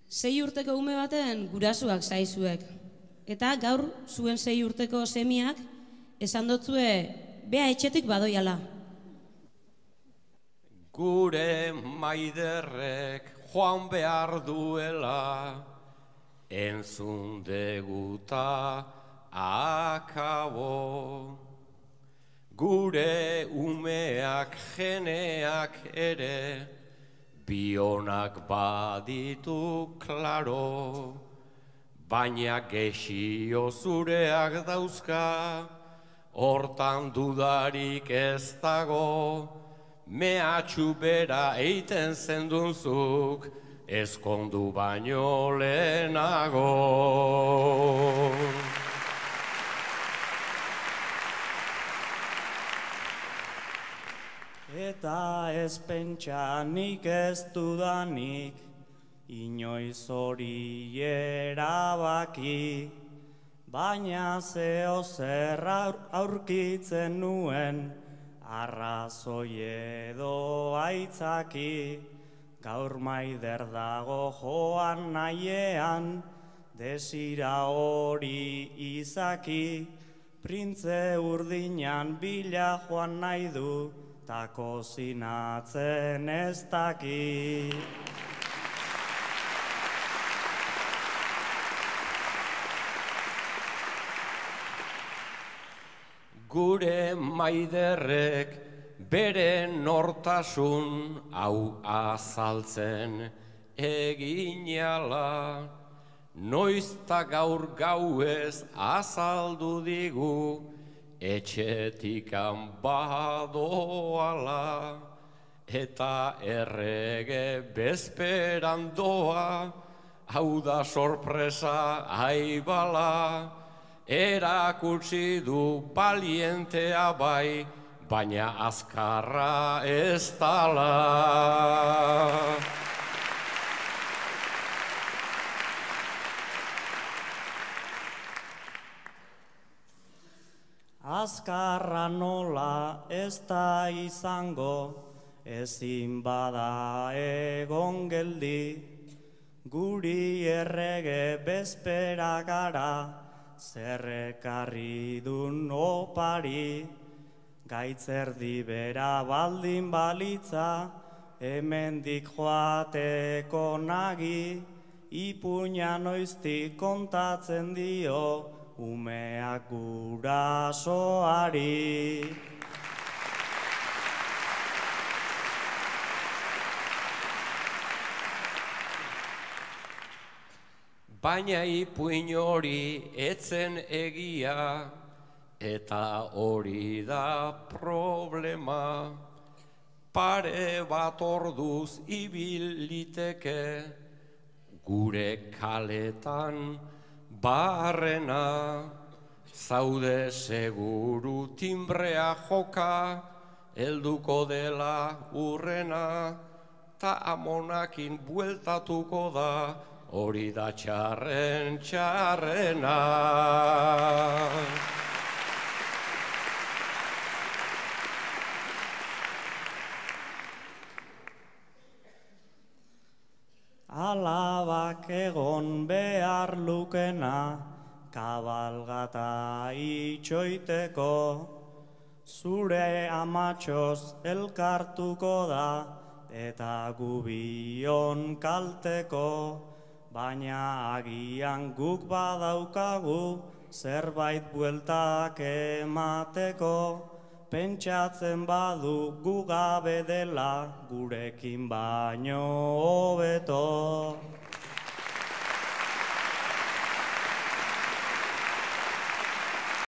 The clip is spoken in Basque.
6 urteko ume baten gurasuak zaizuek. Eta gaur zuen 6 urteko semiak esan dotzue bea etxetik badoiala. Gure Maiderrek joan behar duela, entzun deguta akabo. Gure umeak jeneak ere, bionak baditu klaro, baina gexio zureak dauzka, hortan dudarik ez dago, mehatxu bera eiten zendunzuk, ezkondu baino lehenago. Eta ez pentsanik ez dudanik, inoiz hori erabaki, baina zeo zer aurkitzen nuen, arrazoi edo aitzaki, gaur Maider dago joan nahiean, desira hori izaki, printze urdinan bila joan nahi du, ta kozinatzen ez daki. Gure Maiderrek bere nortasun hau azaltzen eginala, noizta gaur gauez azaldu digu, etxetikan badoala, eta errege bezperan doa, hau da sorpresa aibala, erakutsi du balientea bai, baina azkarra ez dala. Azkarra nola ez da izango, ezin bada egon geldi, guri errege bezpera gara, zerrekarri dun opari, gaitzerdi bera baldin balitza, hemendik joateko nagi, ipuina noiztik kontatzen dio, umeak gurasoari. Baina ipuin hori etzen egia, eta hori da problema. Pare bat orduz ibil liteke, gure kaletan barrena, zaude seguru timbrea joka, helduko dela urrena, ta amonakin bueltatuko da, hori da txarren txarrena. Alabak egon behar lukena, kabalgata itxoiteko, zure amatxoz elkartuko da, eta gubion kalteko, baina agian guk badaukagu, zerbait bueltak emateko, pentsatzen badu gu gabe dela, gurekin baino hobeto.